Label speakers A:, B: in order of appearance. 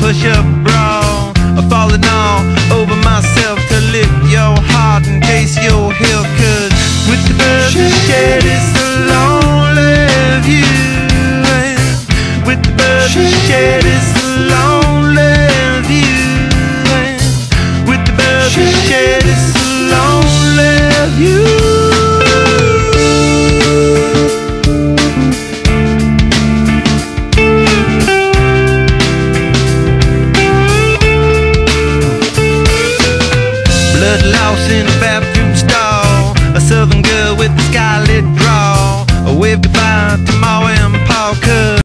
A: push-up bra, falling all over myself to lift your heart and taste your health. 'Cause with the birds and shed it's a lonely view, and with the birds and shed it's a lonely view, and with the birds and shed it's a lonely view. Blood lost in a